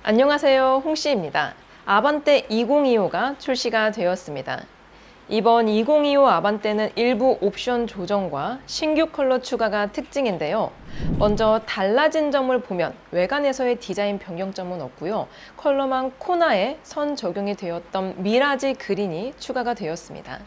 안녕하세요, 홍씨입니다. 아반떼 2025가 출시가 되었습니다. 이번 2025 아반떼는 일부 옵션 조정과 신규 컬러 추가가 특징인데요. 먼저 달라진 점을 보면 외관에서의 디자인 변경점은 없고요. 컬러망 코너에 선 적용이 되었던 미라지 그린이 추가가 되었습니다.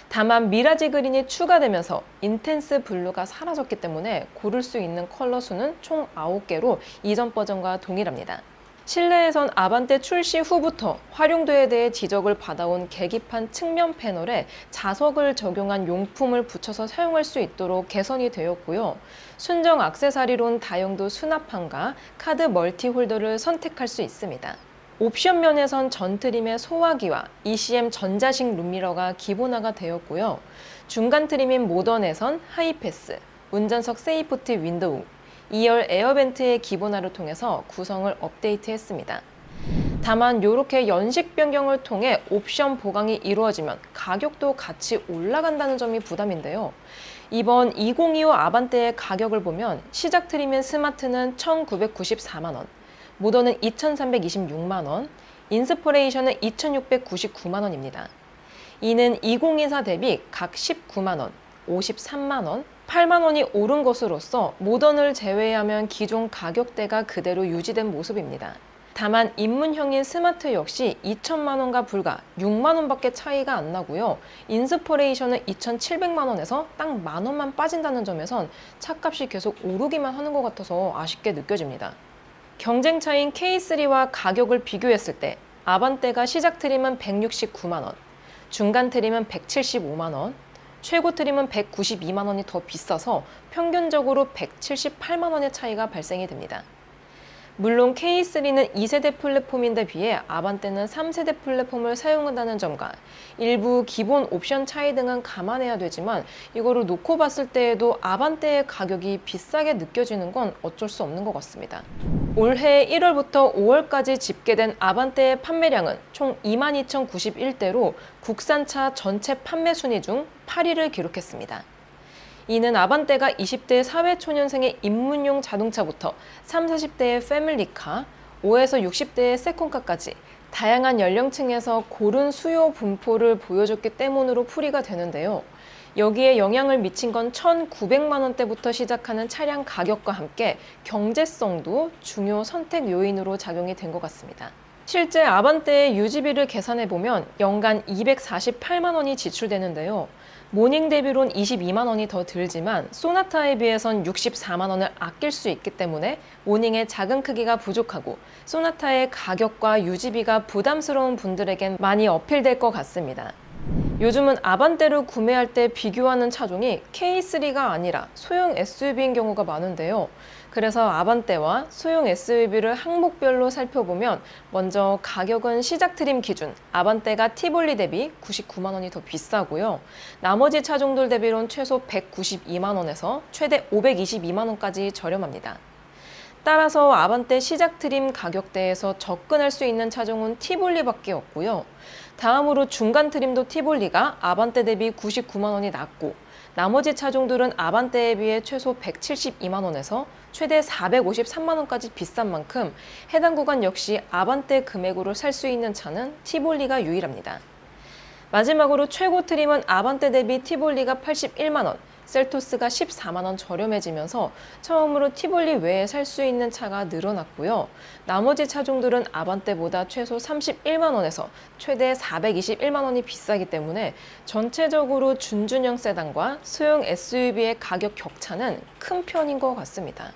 다만 미라지 그린이 추가되면서 인텐스 블루가 사라졌기 때문에 고를 수 있는 컬러 수는 총 9개로 이전 버전과 동일합니다. 실내에선 아반떼 출시 후부터 활용도에 대해 지적을 받아온 계기판 측면 패널에 자석을 적용한 용품을 붙여서 사용할 수 있도록 개선이 되었고요. 순정 액세서리론 다용도 수납함과 카드 멀티 홀더를 선택할 수 있습니다. 옵션 면에선 전 트림의 소화기와 ECM 전자식 룸미러가 기본화가 되었고요. 중간 트림인 모던에선 하이패스, 운전석 세이프티 윈도우, 2열 에어벤트의 기본화를 통해서 구성을 업데이트했습니다. 다만 이렇게 연식 변경을 통해 옵션 보강이 이루어지면 가격도 같이 올라간다는 점이 부담인데요. 이번 2025 아반떼의 가격을 보면 시작 트림인 스마트는 1,994만 원, 모던은 2,326만 원, 인스퍼레이션은 2,699만 원입니다. 이는 2024 대비 각 19만 원, 53만 원, 8만 원이 오른 것으로서 모던을 제외하면 기존 가격대가 그대로 유지된 모습입니다. 다만 입문형인 스마트 역시 2천만 원과 불과 6만 원밖에 차이가 안 나고요. 인스퍼레이션은 2,700만 원에서 딱 만 원만 빠진다는 점에선 차값이 계속 오르기만 하는 것 같아서 아쉽게 느껴집니다. 경쟁차인 K3와 가격을 비교했을 때 아반떼가 시작 트림은 169만 원, 중간 트림은 175만 원, 최고 트림은 192만 원이 더 비싸서 평균적으로 178만 원의 차이가 발생이 됩니다. 물론 K3는 2세대 플랫폼인데 비해 아반떼는 3세대 플랫폼을 사용한다는 점과 일부 기본 옵션 차이 등은 감안해야 되지만 이거를 놓고 봤을 때에도 아반떼의 가격이 비싸게 느껴지는 건 어쩔 수 없는 것 같습니다. 올해 1월부터 5월까지 집계된 아반떼의 판매량은 총 22,091대로 국산차 전체 판매 순위 중 8위를 기록했습니다. 이는 아반떼가 20대 사회초년생의 입문용 자동차부터 30, 40대의 패밀리카, 5에서 60대의 세컨카까지 다양한 연령층에서 고른 수요 분포를 보여줬기 때문으로 풀이가 되는데요. 여기에 영향을 미친 건 1,900만 원대부터 시작하는 차량 가격과 함께 경제성도 중요 선택 요인으로 작용이 된 것 같습니다. 실제 아반떼의 유지비를 계산해보면 연간 248만 원이 지출되는데요. 모닝 대비론 22만 원이 더 들지만 소나타에 비해선 64만 원을 아낄 수 있기 때문에 모닝의 작은 크기가 부족하고 소나타의 가격과 유지비가 부담스러운 분들에겐 많이 어필될 것 같습니다. 요즘은 아반떼를 구매할 때 비교하는 차종이 K3가 아니라 소형 SUV인 경우가 많은데요. 그래서 아반떼와 소형 SUV를 항목별로 살펴보면 먼저 가격은 시작 트림 기준 아반떼가 티볼리 대비 99만 원이 더 비싸고요. 나머지 차종들 대비론 최소 192만 원에서 최대 522만 원까지 저렴합니다. 따라서 아반떼 시작 트림 가격대에서 접근할 수 있는 차종은 티볼리밖에 없고요. 다음으로 중간 트림도 티볼리가 아반떼 대비 99만 원이 낮고 나머지 차종들은 아반떼에 비해 최소 172만 원에서 최대 453만 원까지 비싼 만큼 해당 구간 역시 아반떼 금액으로 살 수 있는 차는 티볼리가 유일합니다. 마지막으로 최고 트림은 아반떼 대비 티볼리가 81만 원, 셀토스가 14만 원 저렴해지면서 처음으로 티볼리 외에 살 수 있는 차가 늘어났고요. 나머지 차종들은 아반떼보다 최소 31만 원에서 최대 421만 원이 비싸기 때문에 전체적으로 준준형 세단과 소형 SUV의 가격 격차는 큰 편인 것 같습니다.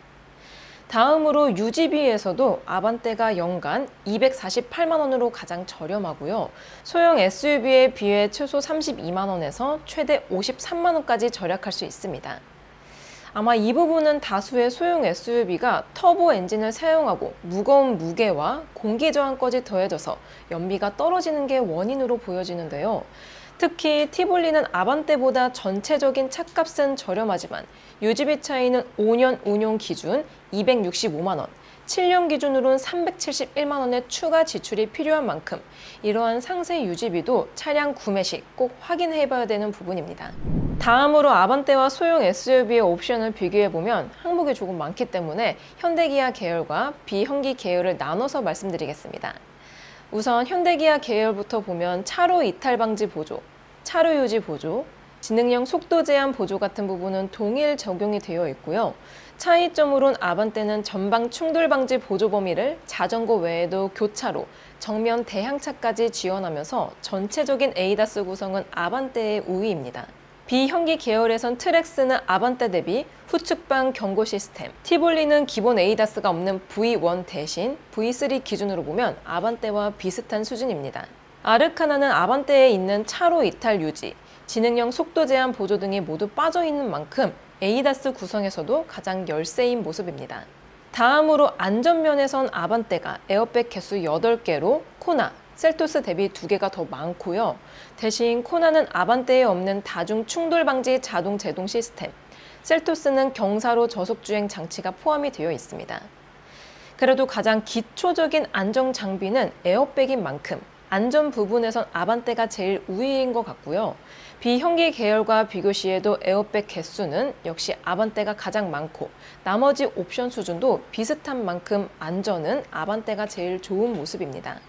다음으로 유지비에서도 아반떼가 연간 248만 원으로 가장 저렴하고요. 소형 SUV에 비해 최소 32만 원에서 최대 53만 원까지 절약할 수 있습니다. 아마 이 부분은 다수의 소형 SUV가 터보 엔진을 사용하고 무거운 무게와 공기 저항까지 더해져서 연비가 떨어지는 게 원인으로 보여지는데요. 특히 티볼리는 아반떼보다 전체적인 차값은 저렴하지만 유지비 차이는 5년 운용 기준 265만 원, 7년 기준으로는 371만 원의 추가 지출이 필요한 만큼 이러한 상세 유지비도 차량 구매 시 꼭 확인해 봐야 되는 부분입니다. 다음으로 아반떼와 소형 SUV의 옵션을 비교해보면 항목이 조금 많기 때문에 현대기아 계열과 비현기 계열을 나눠서 말씀드리겠습니다. 우선 현대기아 계열부터 보면 차로 이탈 방지 보조, 차로 유지 보조, 지능형 속도 제한 보조 같은 부분은 동일 적용이 되어 있고요. 차이점으론 아반떼는 전방 충돌 방지 보조 범위를 자전거 외에도 교차로, 정면 대항차까지 지원하면서 전체적인 ADAS 구성은 아반떼의 우위입니다. 비현기 계열에선 트랙스는 아반떼 대비 후측방 경고 시스템, 티볼리는 기본 ADAS가 없는 V1 대신 V3 기준으로 보면 아반떼와 비슷한 수준입니다. 아르카나는 아반떼에 있는 차로 이탈 유지, 지능형 속도 제한 보조 등이 모두 빠져 있는 만큼 ADAS 구성에서도 가장 열세인 모습입니다. 다음으로 안전면에선 아반떼가 에어백 개수 8개로 코나, 셀토스 대비 2개가 더 많고요. 대신 코나는 아반떼에 없는 다중 충돌 방지 자동 제동 시스템, 셀토스는 경사로 저속 주행 장치가 포함이 되어 있습니다. 그래도 가장 기초적인 안정 장비는 에어백인 만큼 안전 부분에선 아반떼가 제일 우위인 것 같고요. 비현기 계열과 비교 시에도 에어백 개수는 역시 아반떼가 가장 많고 나머지 옵션 수준도 비슷한 만큼 안전은 아반떼가 제일 좋은 모습입니다.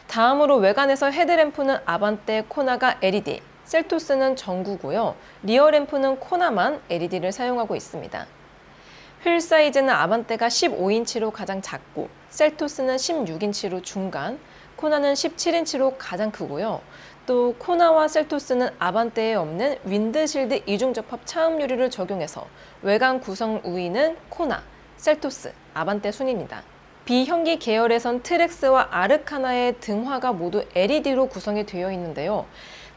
다음으로 외관에서 헤드램프는 아반떼 코나가 LED, 셀토스는 전구고요. 리어 램프는 코나만 LED를 사용하고 있습니다. 휠 사이즈는 아반떼가 15인치로 가장 작고 셀토스는 16인치로 중간, 코나는 17인치로 가장 크고요. 또 코나와 셀토스는 아반떼에 없는 윈드실드 이중접합 차음 유리를 적용해서 외관 구성 우위는 코나, 셀토스, 아반떼 순입니다. 비현기 계열에선 트랙스와 아르카나의 등화가 모두 LED로 구성이 되어 있는데요.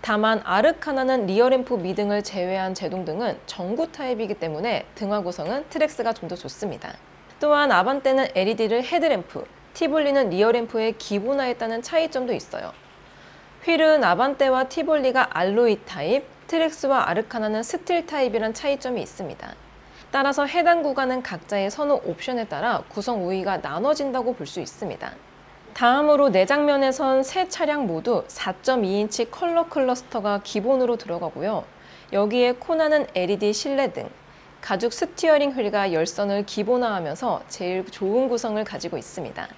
다만 아르카나는 리어램프 미등을 제외한 제동등은 전구 타입이기 때문에 등화 구성은 트랙스가 좀 더 좋습니다. 또한 아반떼는 LED를 헤드램프, 티볼리는 리어램프에 기본화했다는 차이점도 있어요. 휠은 아반떼와 티볼리가 알로이 타입, 트랙스와 아르카나는 스틸 타입이란 차이점이 있습니다. 따라서 해당 구간은 각자의 선호 옵션에 따라 구성 우위가 나눠진다고 볼 수 있습니다. 다음으로 내장면에선 세 차량 모두 4.2인치 컬러 클러스터가 기본으로 들어가고요. 여기에 코나는 LED 실내등, 가죽 스티어링 휠과 열선을 기본화하면서 제일 좋은 구성을 가지고 있습니다.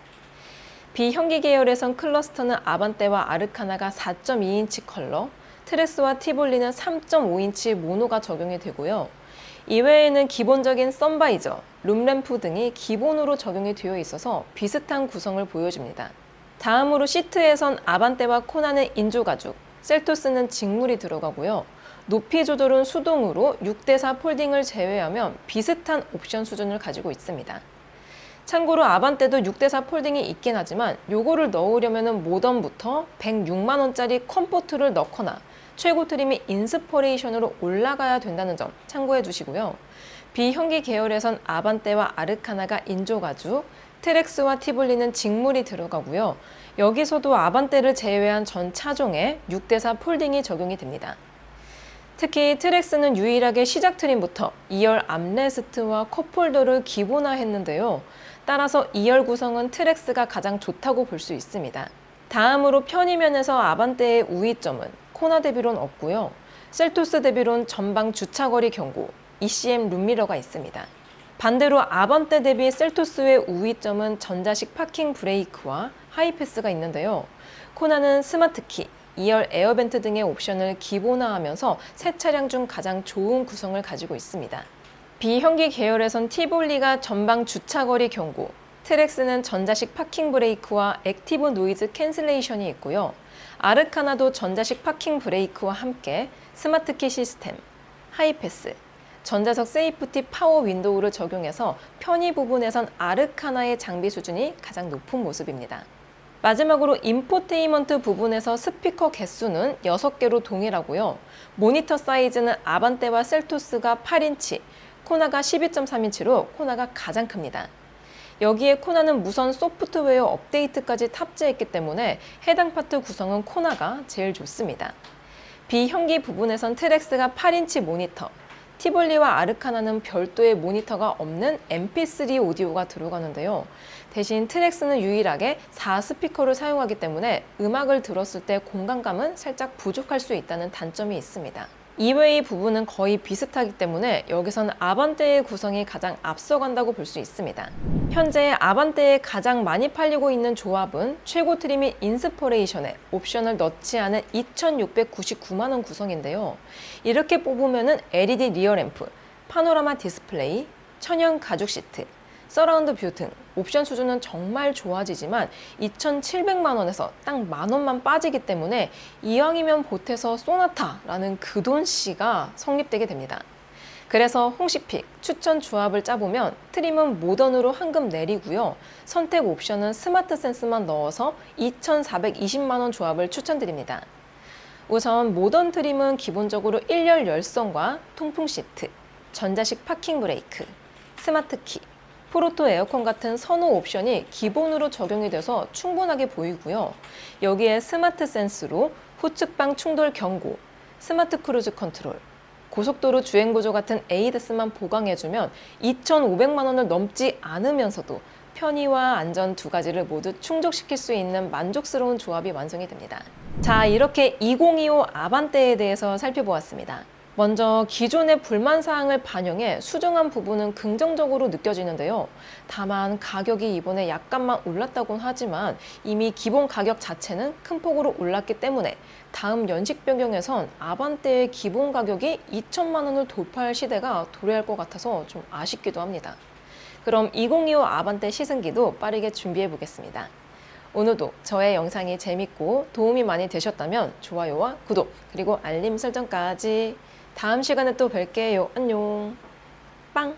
비현기 계열에선 클러스터는 아반떼와 아르카나가 4.2인치 컬러, 트랙스와 티볼리는 3.5인치 모노가 적용이 되고요. 이외에는 기본적인 선바이저, 룸램프 등이 기본으로 적용이 되어 있어서 비슷한 구성을 보여줍니다. 다음으로 시트에선 아반떼와 코나는 인조가죽, 셀토스는 직물이 들어가고요. 높이 조절은 수동으로 6대4 폴딩을 제외하면 비슷한 옵션 수준을 가지고 있습니다. 참고로 아반떼도 6대4 폴딩이 있긴 하지만 요거를 넣으려면 모던부터 106만원짜리 컴포트를 넣거나 최고 트림이 인스퍼레이션으로 올라가야 된다는 점 참고해 두시고요. 비현기 계열에선 아반떼와 아르카나가 인조가죽, 트랙스와 티볼리는 직물이 들어가고요. 여기서도 아반떼를 제외한 전 차종에 6대4 폴딩이 적용이 됩니다. 특히 트랙스는 유일하게 시작 트림부터 2열 암레스트와 컵홀더를 기본화했는데요. 따라서 2열 구성은 트랙스가 가장 좋다고 볼 수 있습니다. 다음으로 편의면에서 아반떼의 우위점은 코나 대비론 없고요. 셀토스 대비론 전방 주차거리 경고, ECM 룸미러가 있습니다. 반대로 아반떼 대비 셀토스의 우위점은 전자식 파킹 브레이크와 하이패스가 있는데요. 코나는 스마트키, 2열 에어벤트 등의 옵션을 기본화하면서 새 차량 중 가장 좋은 구성을 가지고 있습니다. 비현기 계열에선 티볼리가 전방 주차거리 경고, 트랙스는 전자식 파킹 브레이크와 액티브 노이즈 캔슬레이션이 있고요. 아르카나도 전자식 파킹 브레이크와 함께 스마트키 시스템, 하이패스, 전자석 세이프티 파워 윈도우를 적용해서 편의 부분에선 아르카나의 장비 수준이 가장 높은 모습입니다. 마지막으로 인포테인먼트 부분에서 스피커 개수는 6개로 동일하고요. 모니터 사이즈는 아반떼와 셀토스가 8인치, 코나가 12.3인치로 코나가 가장 큽니다. 여기에 코나는 무선 소프트웨어 업데이트까지 탑재했기 때문에 해당 파트 구성은 코나가 제일 좋습니다. 비현기 부분에선 트랙스가 8인치 모니터, 티볼리와 아르카나는 별도의 모니터가 없는 MP3 오디오가 들어가는데요. 대신 트랙스는 유일하게 4스피커를 사용하기 때문에 음악을 들었을 때 공간감은 살짝 부족할 수 있다는 단점이 있습니다. 이외의 부분은 거의 비슷하기 때문에 여기서는 아반떼의 구성이 가장 앞서간다고 볼 수 있습니다. 현재 아반떼에 가장 많이 팔리고 있는 조합은 최고 트림인 인스퍼레이션에 옵션을 넣지 않은 2,699만 원 구성인데요. 이렇게 뽑으면은 LED 리어 램프, 파노라마 디스플레이, 천연 가죽 시트, 서라운드 뷰 등 옵션 수준은 정말 좋아지지만 2,700만 원에서 딱 만 원만 빠지기 때문에 이왕이면 보태서 쏘나타라는 그 돈씨가 성립되게 됩니다. 그래서 홍시픽 추천 조합을 짜보면 트림은 모던으로 한금 내리고요. 선택 옵션은 스마트 센스만 넣어서 2,420만 원 조합을 추천드립니다. 우선 모던 트림은 기본적으로 1열 열선과 통풍 시트, 전자식 파킹 브레이크, 스마트 키, 프로토 에어컨 같은 선호 옵션이 기본으로 적용이 돼서 충분하게 보이고요. 여기에 스마트 센스로 후측방 충돌 경고, 스마트 크루즈 컨트롤, 고속도로 주행 보조 같은 에이드스만 보강해주면 2,500만 원을 넘지 않으면서도 편의와 안전 두 가지를 모두 충족시킬 수 있는 만족스러운 조합이 완성이 됩니다. 자, 이렇게 2025 아반떼에 대해서 살펴보았습니다. 먼저 기존의 불만사항을 반영해 수정한 부분은 긍정적으로 느껴지는데요. 다만 가격이 이번에 약간만 올랐다곤 하지만 이미 기본 가격 자체는 큰 폭으로 올랐기 때문에 다음 연식 변경에선 아반떼의 기본 가격이 2천만 원을 돌파할 시대가 도래할 것 같아서 좀 아쉽기도 합니다. 그럼 2025 아반떼 시승기도 빠르게 준비해 보겠습니다. 오늘도 저의 영상이 재밌고 도움이 많이 되셨다면 좋아요와 구독 그리고 알림 설정까지. 다음 시간에 또 뵐게요. 안녕. 빵!